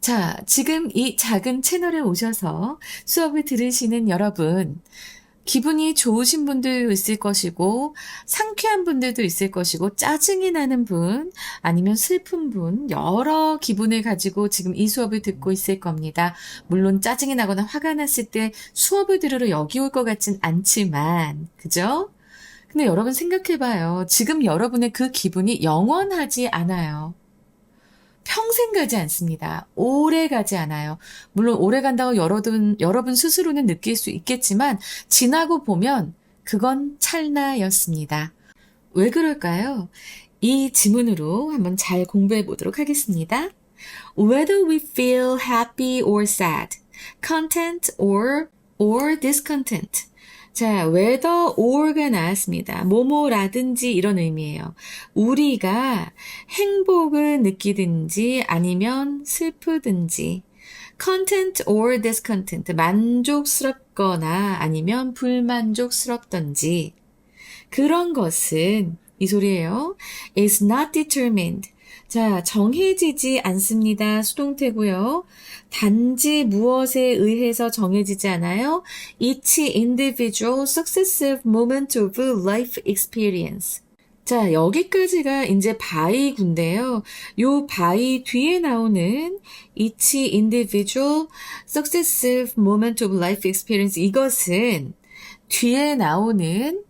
자, 지금 이 작은 채널에 오셔서 수업을 들으시는 여러분, 기분이 좋으신 분도 있을 것이고, 상쾌한 분들도 있을 것이고, 짜증이 나는 분, 아니면 슬픈 분, 여러 기분을 가지고 지금 이 수업을 듣고 있을 겁니다. 물론 짜증이 나거나 화가 났을 때 수업을 들으러 여기 올 것 같진 않지만, 그죠? 근데 여러분 생각해봐요. 지금 여러분의 그 기분이 영원하지 않아요. 평생 가지 않습니다. 오래 가지 않아요. 물론 오래 간다고 여러분 스스로는 느낄 수 있겠지만 지나고 보면 그건 찰나였습니다. 왜 그럴까요? 이 지문으로 한번 잘 공부해 보도록 하겠습니다. Whether we feel happy or sad, content or discontent. 자, whether or가 나왔습니다. 뭐뭐라든지 이런 의미예요. 우리가 행복을 느끼든지 아니면 슬프든지 content or discontent 만족스럽거나 아니면 불만족스럽던지 그런 것은 이 소리예요. is not determined. 자, 정해지지 않습니다. 수동태고요. 단지 무엇에 의해서 정해지지 않아요? Each individual successive moment of life experience. 자, 여기까지가 이제 바이군데요. 요 바이 뒤에 나오는 each individual successive moment of life experience 이것은 뒤에 나오는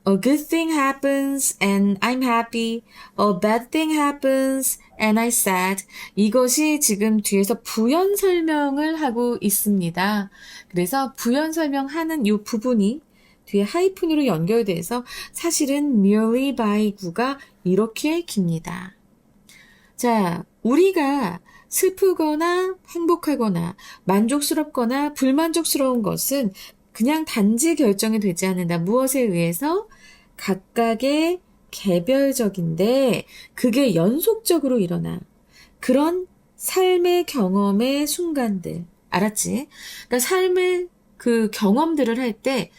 A good thing happens and I'm happy. A bad thing happens and I'm sad. 이것이 지금 뒤에서 부연 설명을 하고 있습니다. 그래서 부연 설명하는 이 부분이 뒤에 하이픈으로 연결돼서 사실은 merely by 구가 이렇게 깁니다. 자, 우리가 슬프거나 행복하거나 만족스럽거나 불만족스러운 것은 그냥 단지 결정이 되지 않는다. 무엇에 의해서? 각각의 개별적인데 그게 연속적으로 일어나. 그런 삶의 경험의 순간들. 알았지? 그러니까 삶의 그 경험들을 할 때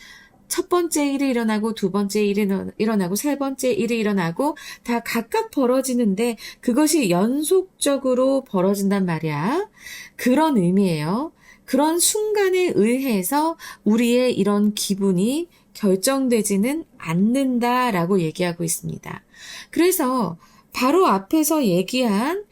첫 번째 일이 일어나고 두 번째 일이 일어나고 세 번째 일이 일어나고 다 각각 벌어지는데 그것이 연속적으로 벌어진단 말이야. 그런 의미예요. 그런 순간에 의해서 우리의 이런 기분이 결정되지는 않는다라고 얘기하고 있습니다. 그래서 바로 앞에서 얘기한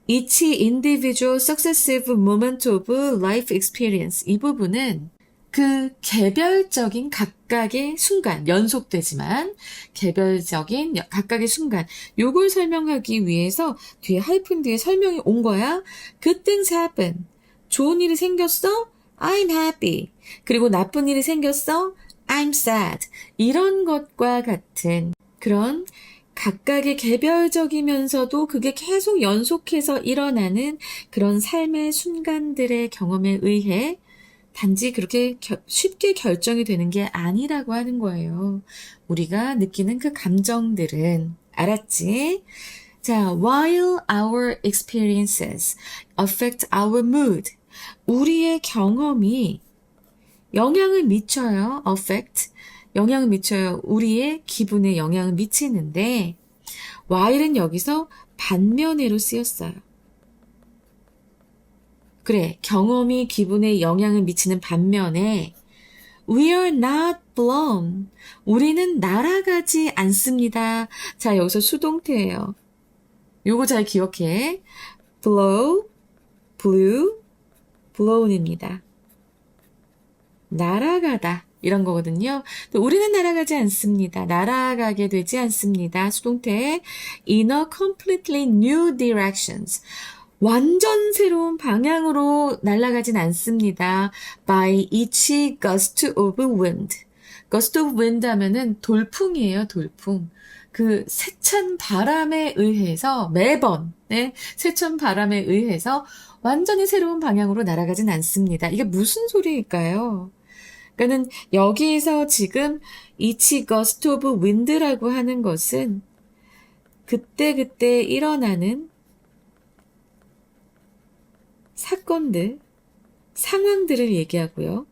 each individual successive moment of life experience 이 부분은 그 개별적인 각각의 순간, 연속되지만 개별적인 각각의 순간 요걸 설명하기 위해서 뒤에 하이픈 뒤에 설명이 온 거야. Good things happen. 좋은 일이 생겼어? I'm happy. 그리고 나쁜 일이 생겼어? I'm sad. 이런 것과 같은 그런 각각의 개별적이면서도 그게 계속 연속해서 일어나는 그런 삶의 순간들의 경험에 의해 단지 그렇게 쉽게 결정이 되는 게 아니라고 하는 거예요. 우리가 느끼는 그 감정들은. 알았지? 자, while our experiences affect our mood. 우리의 경험이 영향을 미쳐요. affect. 영향을 미쳐요. 우리의 기분에 영향을 미치는데 while은 여기서 반면에로 쓰였어요. 그래, 경험이 기분에 영향을 미치는 반면에 We are not blown. 우리는 날아가지 않습니다. 자, 여기서 수동태예요. 요거 잘 기억해. blow, blew, blown입니다. 날아가다 이런 거거든요. 우리는 날아가지 않습니다. 날아가게 되지 않습니다. 수동태 in a completely new directions. 완전 새로운 방향으로 날아가진 않습니다. By each gust of wind. gust of wind 하면은 돌풍이에요, 돌풍. 그 세찬 바람에 의해서 매번, 네, 세찬 바람에 의해서 완전히 새로운 방향으로 날아가진 않습니다. 이게 무슨 소리일까요? 그러니까는 여기에서 지금 each gust of wind라고 하는 것은 그때그때 일어나는 사건들, 상황들을 얘기하고요.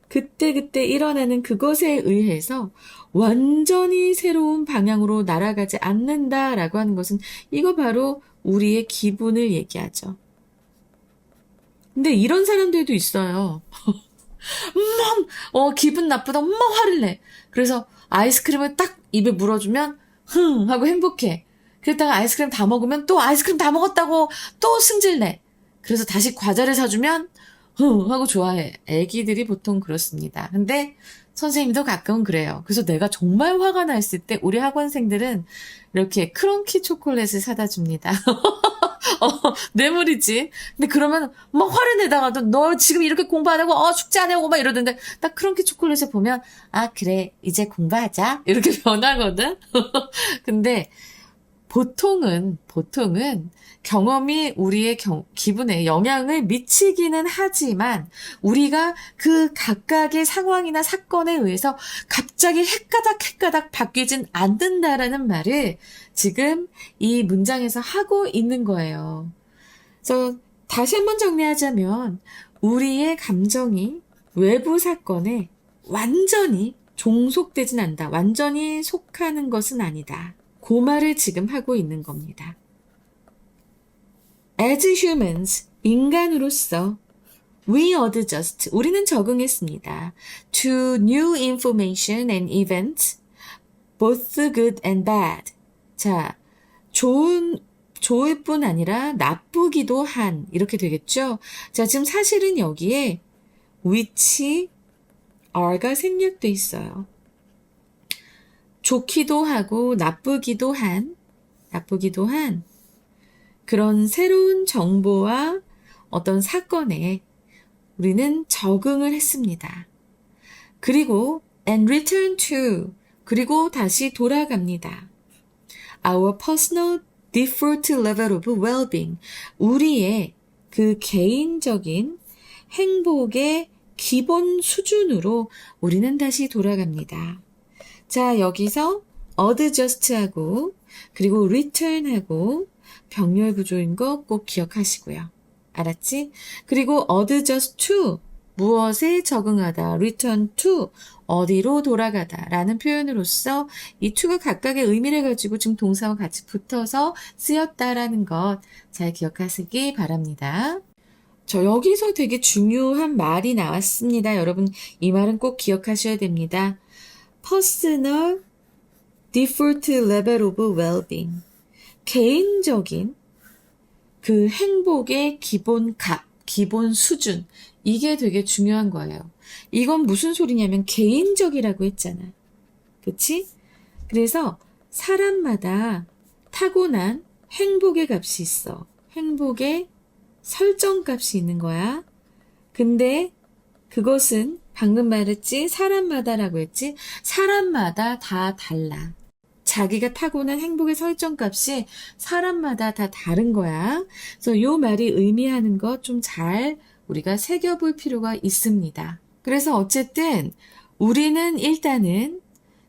그때그때 일어나는 그것에 의해서 완전히 새로운 방향으로 날아가지 않는다라고 하는 것은 이거 바로 우리의 기분을 얘기하죠. 근데 이런 사람들도 있어요. 기분 나쁘다. 막 화를 내. 그래서 아이스크림을 딱 입에 물어주면, 하고 행복해. 그랬다가 아이스크림 다 먹으면 또 아이스크림 다 먹었다고 또 승질내. 그래서 다시 과자를 사주면, 하고 좋아해. 애기들이 보통 그렇습니다. 근데 선생님도 가끔은 그래요. 그래서 내가 정말 화가 났을 때 우리 학원생들은 이렇게 크런키 초콜릿을 사다 줍니다. 뇌물이지. 근데 그러면 막 화를 내다가도 너 지금 이렇게 공부 안 하고 숙제 안 하고 막 이러던데 딱 크런키 초콜릿을 보면 그래 이제 공부하자 이렇게 변하거든. 근데 보통은 경험이 우리의 기분에 영향을 미치기는 하지만 우리가 그 각각의 상황이나 사건에 의해서 갑자기 헷가닥 바뀌진 않는다라는 말을 지금 이 문장에서 하고 있는 거예요. 그래서 다시 한번 정리하자면 우리의 감정이 외부 사건에 완전히 종속되진 않는다. 완전히 속하는 것은 아니다. 그 말을 지금 하고 있는 겁니다. As humans, 인간으로서 we adjust, 우리는 적응했습니다. To new information and events, both good and bad. 자, 좋을 뿐 아니라 나쁘기도 한, 이렇게 되겠죠? 자, 지금 사실은 여기에 which are가 생략돼 있어요. 좋기도 하고 나쁘기도 한 그런 새로운 정보와 어떤 사건에 우리는 적응을 했습니다. 그리고 and return to 그리고 다시 돌아갑니다. Our personal default level of well-being 우리의 그 개인적인 행복의 기본 수준으로 우리는 다시 돌아갑니다. 자, 여기서 adjust하고 그리고 return하고 병렬 구조인 거 꼭 기억하시고요. 알았지? 그리고 adjust to 무엇에 적응하다, return to 어디로 돌아가다 라는 표현으로서 이 to가 각각의 의미를 가지고 지금 동사와 같이 붙어서 쓰였다라는 것 잘 기억하시기 바랍니다. 여기서 되게 중요한 말이 나왔습니다. 여러분 이 말은 꼭 기억하셔야 됩니다. Personal default level of well-being. 개인적인 그 행복의 기본 값, 기본 수준. 이게 되게 중요한 거예요. 이건 무슨 소리냐면 개인적이라고 했잖아. 그치? 그래서 사람마다 타고난 행복의 값이 있어. 행복의 설정값이 있는 거야. 근데 그것은 방금 말했지? 사람마다라고 했지? 사람마다 다 달라. 자기가 타고난 행복의 설정값이 사람마다 다 다른 거야. 그래서 이 말이 의미하는 것 좀 잘 우리가 새겨볼 필요가 있습니다. 그래서 어쨌든 우리는 일단은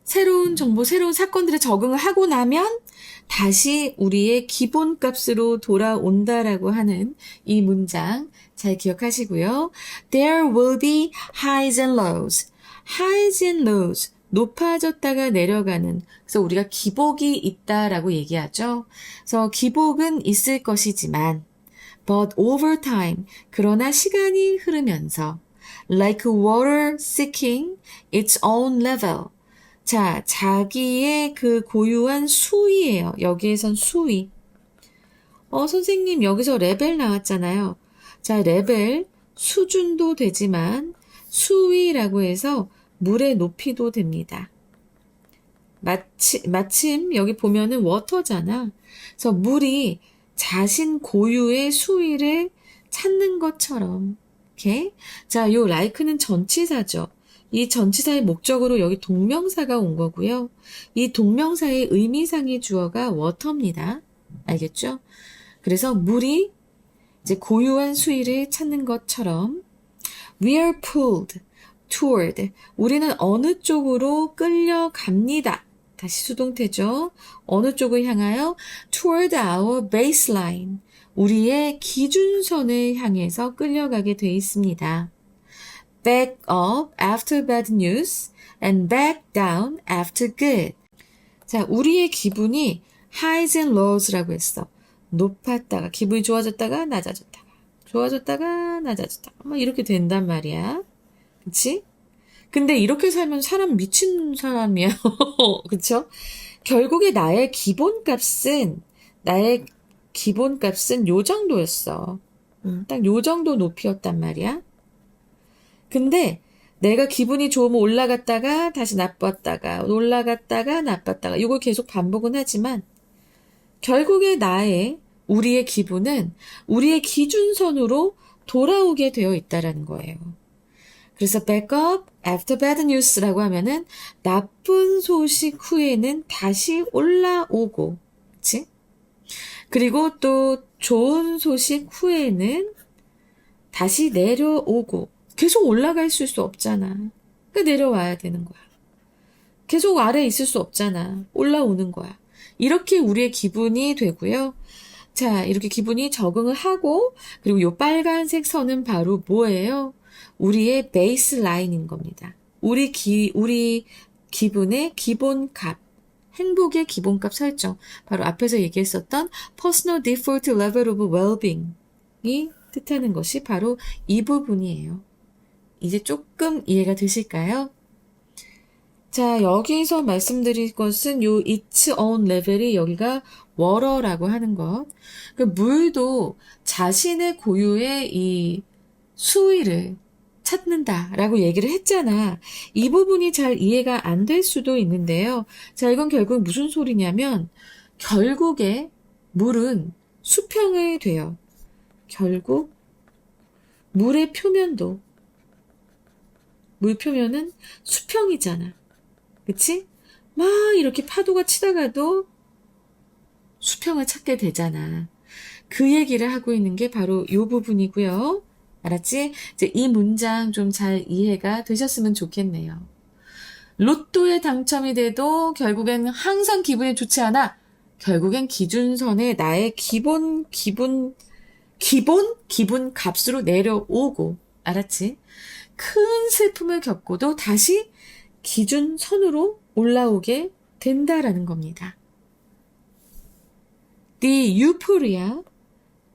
새로운 정보, 새로운 사건들에 적응을 하고 나면 다시 우리의 기본값으로 돌아온다라고 하는 이 문장 잘 기억하시고요. There will be highs and lows. highs and lows. 높아졌다가 내려가는. 그래서 우리가 기복이 있다라고 얘기하죠. 그래서 기복은 있을 것이지만 but over time. 그러나 시간이 흐르면서 like water seeking its own level. 자, 자기의 그 고유한 수위예요. 여기에선 수위. 선생님 여기서 레벨 나왔잖아요. 자, 레벨 수준도 되지만 수위라고 해서 물의 높이도 됩니다. 마침 여기 보면은 워터잖아. 그래서 물이 자신 고유의 수위를 찾는 것처럼. 이렇게. 자, 요 like는 전치사죠. 이 전치사의 목적으로 여기 동명사가 온 거고요. 이 동명사의 의미상의 주어가 water입니다. 알겠죠? 그래서 물이 이제 고유한 수위를 찾는 것처럼 we are pulled toward 우리는 어느 쪽으로 끌려갑니다. 다시 수동태죠. 어느 쪽을 향하여 toward our baseline 우리의 기준선을 향해서 끌려가게 돼 있습니다. Back up after bad news and back down after good. 자, 우리의 기분이 highs and lows라고 했어. 높았다가 기분이 좋아졌다가 낮아졌다가 좋아졌다가 낮아졌다가 뭐 이렇게 된단 말이야. 그치? 근데 이렇게 살면 사람 미친 사람이야. 그쵸? 결국에 나의 기본값은 요 정도였어. 딱 요 정도 높이였단 말이야. 근데 내가 기분이 좋으면 올라갔다가 다시 나빴다가 올라갔다가 나빴다가 이걸 계속 반복은 하지만 결국에 우리의 기분은 우리의 기준선으로 돌아오게 되어 있다라는 거예요. 그래서 back up after bad news라고 하면은 나쁜 소식 후에는 다시 올라오고, 그치? 그리고 또 좋은 소식 후에는 다시 내려오고, 계속 올라가 있을 수 없잖아. 그러니까 내려와야 되는 거야. 계속 아래에 있을 수 없잖아. 올라오는 거야. 이렇게 우리의 기분이 되고요. 자, 이렇게 기분이 적응을 하고, 그리고 요 빨간색 선은 바로 뭐예요? 우리의 베이스 라인인 겁니다. 우리 기분의 기본값, 행복의 기본값 설정. 바로 앞에서 얘기했었던 Personal Default Level of Well-being이 뜻하는 것이 바로 이 부분이에요. 이제 조금 이해가 되실까요? 자, 여기서 말씀드릴 것은 요 its own level이 여기가 water라고 하는 것. 그 물도 자신의 고유의 이 수위를 찾는다라고 얘기를 했잖아. 이 부분이 잘 이해가 안 될 수도 있는데요. 자, 이건 결국 무슨 소리냐면 결국에 물은 수평이 돼요. 결국 물의 표면도 물 표면은 수평이잖아. 그치? 막 이렇게 파도가 치다가도 수평을 찾게 되잖아. 그 얘기를 하고 있는 게 바로 이 부분이고요. 알았지? 이제 이 문장 좀 잘 이해가 되셨으면 좋겠네요. 로또에 당첨이 돼도 결국엔 항상 기분이 좋지 않아. 결국엔 기준선에 나의 기본 값으로 내려오고, 알았지? 큰 슬픔을 겪고도 다시 기준선으로 올라오게 된다라는 겁니다. The euphoria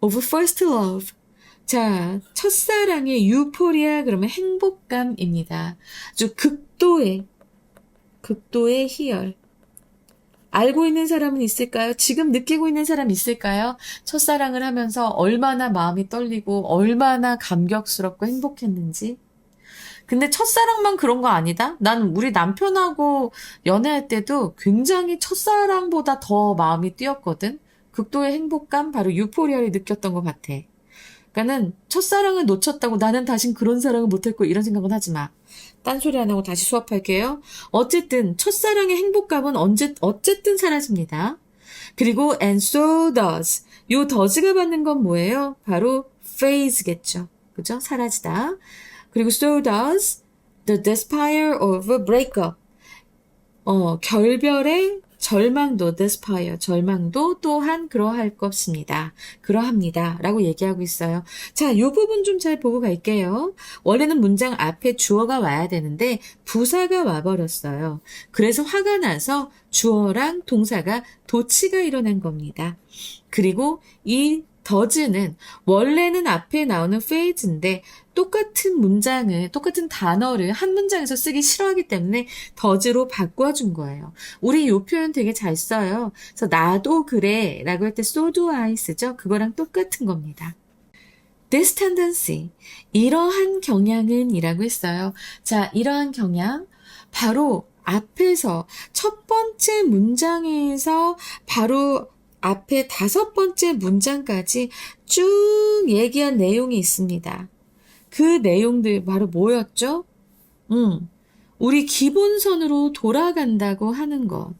of first love. 자, 첫사랑의 유포리아 그러면 행복감입니다. 아주 극도의 희열. 알고 있는 사람은 있을까요? 지금 느끼고 있는 사람 있을까요? 첫사랑을 하면서 얼마나 마음이 떨리고 얼마나 감격스럽고 행복했는지. 근데 첫사랑만 그런 거 아니다? 난 우리 남편하고 연애할 때도 굉장히 첫사랑보다 더 마음이 뛰었거든. 극도의 행복감, 바로 유포리아를 느꼈던 것 같아. 그러니까는 첫사랑을 놓쳤다고 나는 다신 그런 사랑을 못했고 이런 생각은 하지 마. 딴소리 안 하고 다시 수업할게요. 어쨌든 첫사랑의 행복감은 어쨌든 사라집니다. 그리고 and so does. 요 does가 받는 건 뭐예요? 바로 phase겠죠. 그죠? 사라지다. 그리고 so does the despair of a breakup. 결별의 절망도, despair, 절망도 또한 그러할 것입니다. 그러합니다. 라고 얘기하고 있어요. 자, 이 부분 좀 잘 보고 갈게요. 원래는 문장 앞에 주어가 와야 되는데 부사가 와버렸어요. 그래서 화가 나서 주어랑 동사가 도치가 일어난 겁니다. 그리고 이 does는 원래는 앞에 나오는 phase인데 똑같은 단어를 한 문장에서 쓰기 싫어하기 때문에 does로 바꿔준 거예요. 우리 이 표현 되게 잘 써요. 그래서 나도 그래 라고 할 때 so do I 쓰죠. 그거랑 똑같은 겁니다. This tendency, 이러한 경향은 이라고 했어요. 자, 이러한 경향, 바로 앞에서 첫 번째 문장에서 바로 앞에 5번째 문장까지 쭉 얘기한 내용이 있습니다. 그 내용들 바로 뭐였죠? 우리 기본선으로 돌아간다고 하는 것.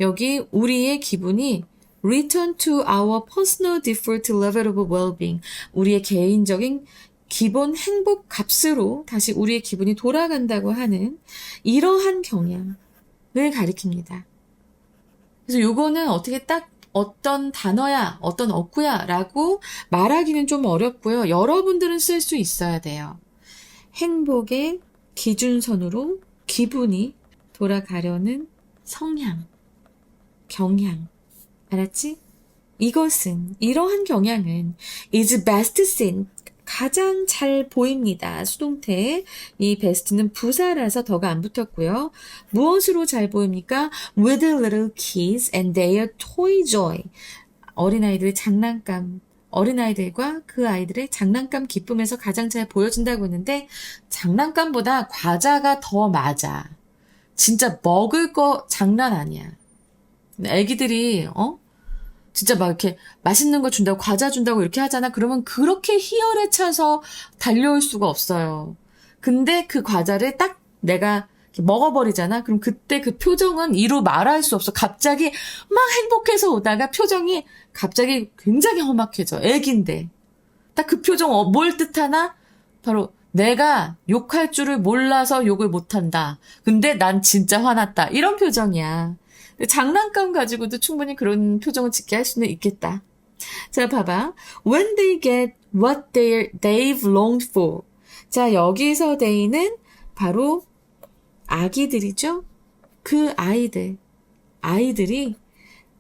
여기 우리의 기분이 return to our personal default level of well-being. 우리의 개인적인 기본 행복 값으로 다시 우리의 기분이 돌아간다고 하는 이러한 경향을 가리킵니다. 그래서 요거는 어떻게 딱 어떤 단어야, 어떤 어구야 라고 말하기는 좀 어렵고요. 여러분들은 쓸 수 있어야 돼요. 행복의 기준선으로 기분이 돌아가려는 성향, 경향. 알았지? 이것은, 이러한 경향은 is best seen, 가장 잘 보입니다. 수동태. 이 best는 부사라서 더가 안 붙었고요. 무엇으로 잘 보입니까? With little kids and their toy joy. 어린아이들의 장난감, 어린아이들과 그 아이들의 장난감 기쁨에서 가장 잘 보여준다고 했는데 장난감보다 과자가 더 맞아. 진짜 먹을 거 장난 아니야. 애기들이 진짜 막 이렇게 맛있는 거 준다고 과자 준다고 이렇게 하잖아. 그러면 그렇게 희열에 차서 달려올 수가 없어요. 근데 그 과자를 딱 내가 이렇게 먹어버리잖아. 그럼 그때 그 표정은 이루 말할 수 없어. 갑자기 막 행복해서 오다가 표정이 갑자기 굉장히 험악해져. 애기인데. 딱 그 표정 뭘 뜻하나? 바로 내가 욕할 줄을 몰라서 욕을 못한다. 근데 난 진짜 화났다. 이런 표정이야. 장난감 가지고도 충분히 그런 표정을 짓게 할 수는 있겠다. 자, 봐봐. When they get what they've longed for. 자, 여기서 they는 바로 아기들이죠? 그 아이들이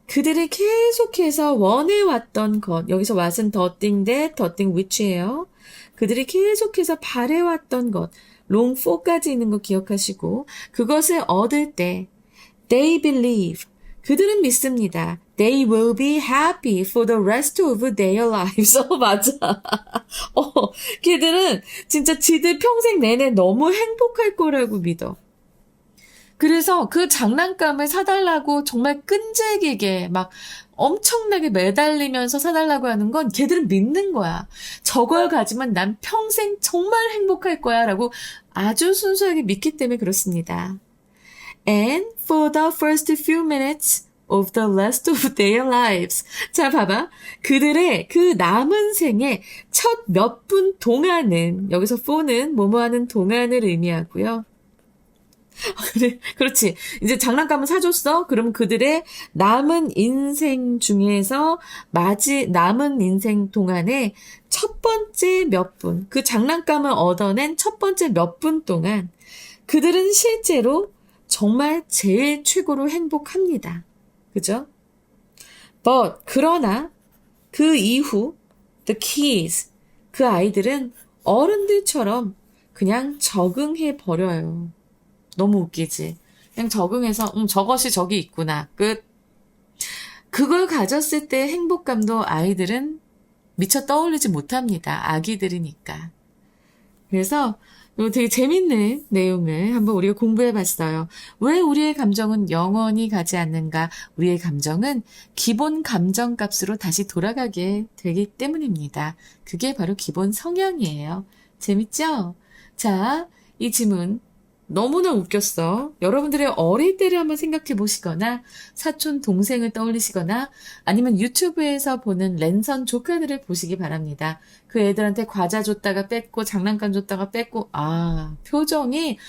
그들이 계속해서 원해왔던 것. 여기서 what은 the thing that, the thing which예요. 그들이 계속해서 바래왔던 것. long for까지 있는 거 기억하시고 그것을 얻을 때 they believe. 그들은 믿습니다. They will be happy for the rest of their lives. 맞아. 걔들은 진짜 지들 평생 내내 너무 행복할 거라고 믿어. 그래서 그 장난감을 사달라고 정말 끈질기게 막 엄청나게 매달리면서 사달라고 하는 건 걔들은 믿는 거야. 저걸 가지면 난 평생 정말 행복할 거야 라고 아주 순수하게 믿기 때문에 그렇습니다. And for the first few minutes of the rest of their lives. 자, 봐봐. 그들의 그 남은 생의 첫 몇 분 동안은, 여기서 for는 뭐뭐 하는 동안을 의미하고요. 그래, 그렇지. 이제 장난감을 사줬어? 그럼 그들의 남은 인생 중에서 남은 인생 동안에 첫 번째 몇 분, 그 장난감을 얻어낸 첫 번째 몇 분 동안 그들은 실제로 정말 제일 최고로 행복합니다. 그죠? But, 그러나 그 이후 the kids, 그 아이들은 어른들처럼 그냥 적응해 버려요. 너무 웃기지? 그냥 적응해서 저것이 저기 있구나. 끝. 그걸 가졌을 때 행복감도 아이들은 미처 떠올리지 못합니다. 아기들이니까. 그래서 이거 되게 재밌는 내용을 한번 우리가 공부해봤어요. 왜 우리의 감정은 영원히 가지 않는가? 우리의 감정은 기본 감정값으로 다시 돌아가게 되기 때문입니다. 그게 바로 기본 성향이에요. 재밌죠? 자, 이 질문 너무나 웃겼어. 여러분들의 어릴 때를 한번 생각해 보시거나 사촌 동생을 떠올리시거나 아니면 유튜브에서 보는 랜선 조카들을 보시기 바랍니다. 그 애들한테 과자 줬다가 뺐고 장난감 줬다가 뺐고 표정이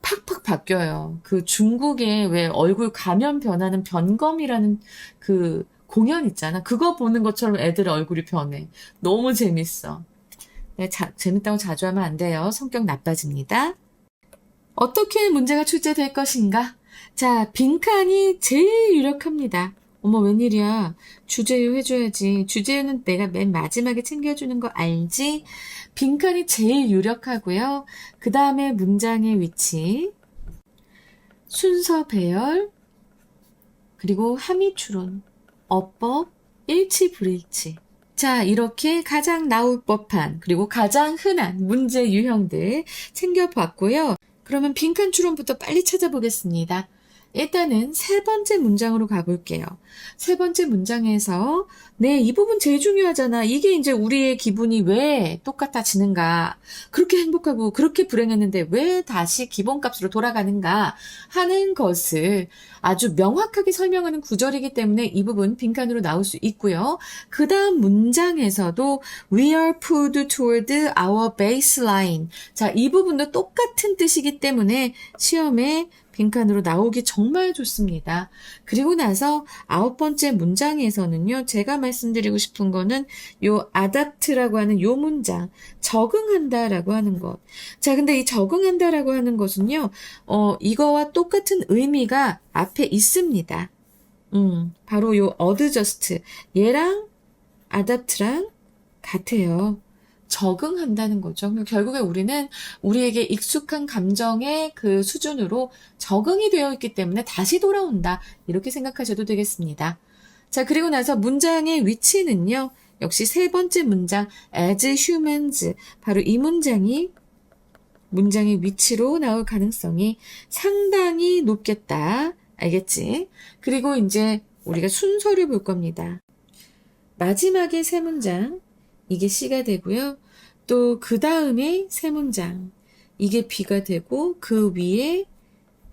팍팍 바뀌어요. 그 중국의 왜 얼굴 가면 변하는 변검이라는 그 공연 있잖아. 그거 보는 것처럼 애들의 얼굴이 변해. 너무 재밌어. 네, 재밌다고 자주 하면 안 돼요. 성격 나빠집니다. 어떻게 문제가 출제될 것인가? 자, 빈칸이 제일 유력합니다. 어머, 웬일이야. 주제유 해줘야지. 주제유는 내가 맨 마지막에 챙겨주는 거 알지? 빈칸이 제일 유력하고요. 그 다음에 문장의 위치, 순서 배열, 그리고 함의 추론, 어법, 일치, 불일치. 자, 이렇게 가장 나올 법한, 그리고 가장 흔한 문제 유형들 챙겨봤고요. 그러면 빈칸 추론부터 빨리 찾아보겠습니다. 일단은 세 번째 문장으로 가볼게요. 세 번째 문장에서 이 부분 제일 중요하잖아. 이게 이제 우리의 기분이 왜 똑같아지는가. 그렇게 행복하고 그렇게 불행했는데 왜 다시 기본값으로 돌아가는가 하는 것을 아주 명확하게 설명하는 구절이기 때문에 이 부분 빈칸으로 나올 수 있고요. 그 다음 문장에서도 We are pulled toward our baseline. 자, 이 부분도 똑같은 뜻이기 때문에 시험에 빈칸으로 나오기 정말 좋습니다. 그리고 나서 9번째 문장에서는요, 제가 말씀드리고 싶은 거는 요 adapt라고 하는 요 문장, 적응한다라고 하는 것. 자, 근데 이 적응한다라고 하는 것은요, 이거와 똑같은 의미가 앞에 있습니다. 바로 요 adjust. 얘랑 adapt랑 같아요. 적응한다는 거죠. 결국에 우리는 우리에게 익숙한 감정의 그 수준으로 적응이 되어 있기 때문에 다시 돌아온다. 이렇게 생각하셔도 되겠습니다. 자, 그리고 나서 문장의 위치는요. 역시 세 번째 문장, as humans. 바로 이 문장이 문장의 위치로 나올 가능성이 상당히 높겠다. 알겠지? 그리고 이제 우리가 순서를 볼 겁니다. 마지막에 세 문장, 이게 C가 되고요. 또 그 다음에 세 문장, 이게 B가 되고 그 위에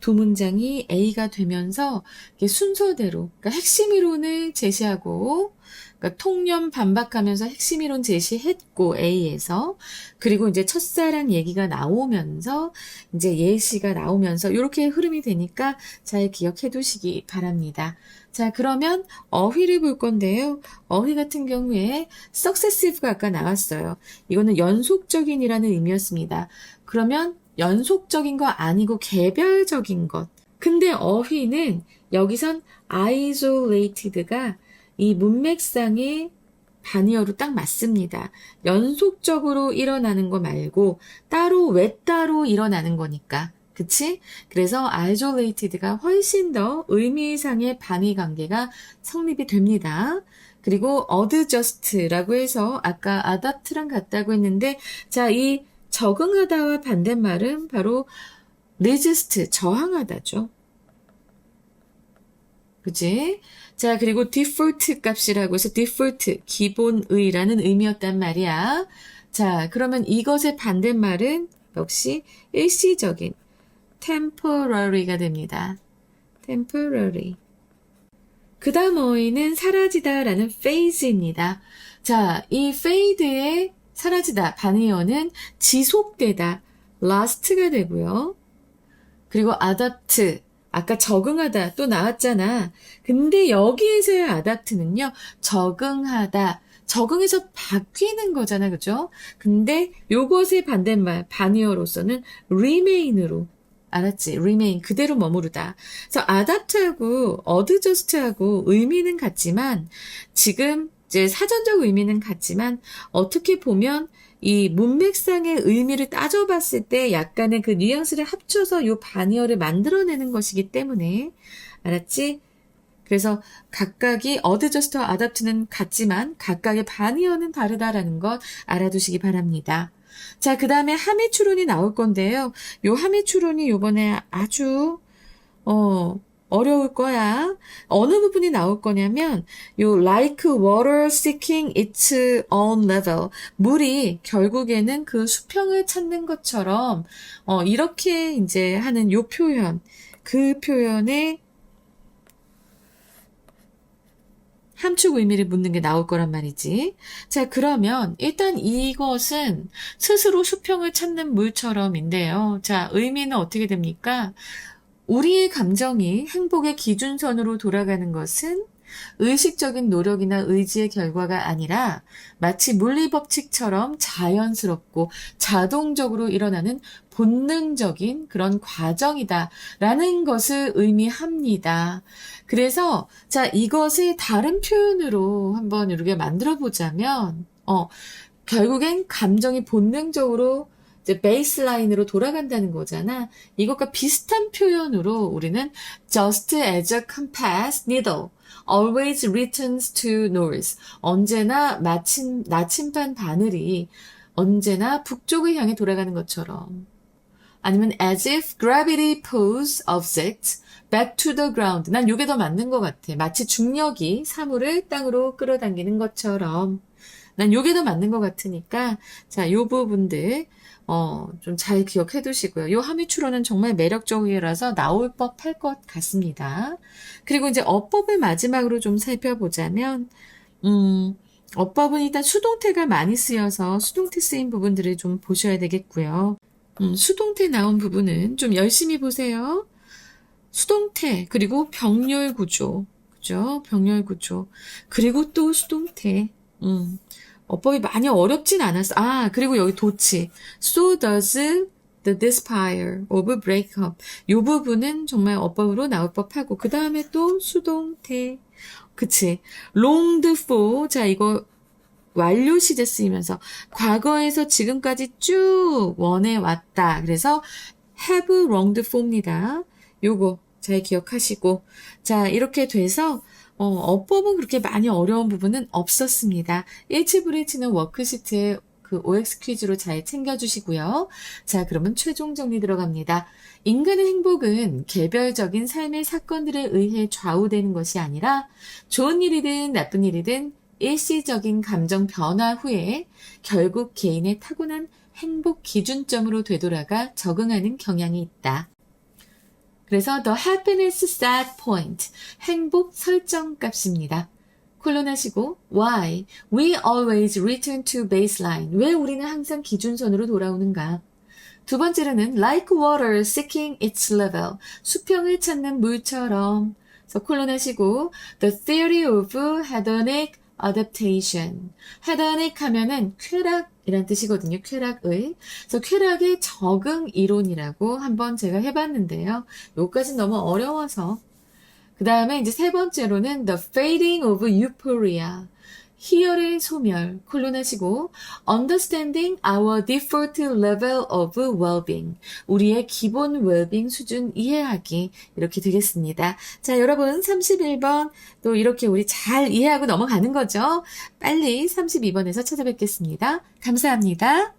두 문장이 A가 되면서 이게 순서대로, 그러니까 핵심 이론을 제시하고, 그러니까 통념 반박하면서 핵심 이론 제시했고 A에서, 그리고 이제 첫사랑 얘기가 나오면서 이제 예시가 나오면서 이렇게 흐름이 되니까 잘 기억해 두시기 바랍니다. 자, 그러면 어휘를 볼 건데요. 어휘 같은 경우에 successive가 아까 나왔어요. 이거는 연속적인이라는 의미였습니다. 그러면 연속적인 거 아니고 개별적인 것. 근데 어휘는 여기선 isolated가 이 문맥상의 반의어로 딱 맞습니다. 연속적으로 일어나는 거 말고 따로 외따로 일어나는 거니까. 그치? 그래서 isolated가 훨씬 더 의미상의 반의 관계가 성립이 됩니다. 그리고 adjust라고 해서 아까 adapt랑 같다고 했는데, 자, 이 적응하다와 반대말은 바로 resist, 저항하다죠. 그치? 자, 그리고 default 값이라고 해서 default, 기본의라는 의미였단 말이야. 자, 그러면 이것의 반대말은 역시 일시적인 temporary가 됩니다. temporary. 그 다음 어휘는 사라지다라는 phase입니다. 자, 이 fade의 사라지다, 반의어는 지속되다, last가 되고요. 그리고 adapt, 아까 적응하다 또 나왔잖아. 근데 여기에서의 adapt는요, 적응하다, 적응해서 바뀌는 거잖아, 그죠? 근데 요것의 반대말, 반의어로서는 remain으로, 알았지? remain, 그대로 머무르다. 그래서 adapt하고 adjust하고 의미는 같지만, 지금 이제 사전적 의미는 같지만, 어떻게 보면 이 문맥상의 의미를 따져봤을 때 약간의 그 뉘앙스를 합쳐서 요 반의어를 만들어내는 것이기 때문에, 알았지? 그래서 각각이 adjust와 adapt는 같지만 각각의 반의어는 다르다라는 것 알아두시기 바랍니다. 자, 그 다음에 함의 추론이 나올 건데요. 요 함의 추론이 요번에 아주 어려울 거야. 어느 부분이 나올 거냐면 요 like water seeking its own level. 물이 결국에는 그 수평을 찾는 것처럼 이렇게 이제 하는 요 표현. 그 표현에 함축 의미를 묻는 게 나올 거란 말이지. 자, 그러면 일단 이것은 스스로 수평을 찾는 물처럼인데요. 자, 의미는 어떻게 됩니까? 우리의 감정이 행복의 기준선으로 돌아가는 것은 의식적인 노력이나 의지의 결과가 아니라 마치 물리법칙처럼 자연스럽고 자동적으로 일어나는 본능적인 그런 과정이다라는 것을 의미합니다. 그래서 자, 이것을 다른 표현으로 한번 이렇게 만들어 보자면 결국엔 감정이 본능적으로 이제 베이스라인으로 돌아간다는 거잖아. 이것과 비슷한 표현으로 우리는 just as a compass needle always returns to north. 언제나 나침반 바늘이 언제나 북쪽을 향해 돌아가는 것처럼. 아니면 as if gravity pulls objects back to the ground. 난 이게 더 맞는 것 같아. 마치 중력이 사물을 땅으로 끌어당기는 것처럼. 난 이게 더 맞는 것 같으니까 자, 요 부분들 좀 잘 기억해 두시고요. 요 함의 추론은 정말 매력적이라서 나올 법할 것 같습니다. 그리고 이제 어법을 마지막으로 좀 살펴보자면 어법은 일단 수동태가 많이 쓰여서 수동태 쓰인 부분들을 좀 보셔야 되겠고요. 수동태 나온 부분은 좀 열심히 보세요. 수동태, 그리고 병렬 구조, 그죠? 병렬 구조. 그리고 또 수동태. 어법이 많이 어렵진 않았어. 아, 그리고 여기 도치. So does the despair of breakup. 요 부분은 정말 어법으로 나올 법하고 그 다음에 또 수동태. 그치. longed for. 자, 이거 완료 시제 쓰이면서 과거에서 지금까지 쭉 원해왔다. 그래서 have longed for입니다. 요거 잘 기억하시고 자 이렇게 돼서 어법은 그렇게 많이 어려운 부분은 없었습니다. 1치 브레이치는 워크시트에 그 OX 퀴즈로 잘 챙겨주시고요. 자 그러면 최종 정리 들어갑니다. 인간의 행복은 개별적인 삶의 사건들에 의해 좌우되는 것이 아니라 좋은 일이든 나쁜 일이든 일시적인 감정 변화 후에 결국 개인의 타고난 행복 기준점으로 되돌아가 적응하는 경향이 있다. 그래서 the happiness set point, 행복 설정 값입니다. 콜론하시고 why we always return to baseline, 왜 우리는 항상 기준선으로 돌아오는가. 두 번째로는 like water seeking its level, 수평을 찾는 물처럼. 그래서 콜론하시고 the theory of hedonic adaptation. hedonic 하면은 쾌락이란 뜻이거든요. 쾌락의. 그래서 쾌락의 적응 이론이라고 한번 제가 해봤는데요. 요까지는 너무 어려워서. 그 다음에 이제 세 번째로는 the fading of euphoria. 희열의 소멸, 콜론하시고 understanding our default level of well-being, 우리의 기본 well-being 수준 이해하기, 이렇게 되겠습니다. 자, 여러분 31번 또 이렇게 우리 잘 이해하고 넘어가는 거죠. 빨리 32번에서 찾아뵙겠습니다. 감사합니다.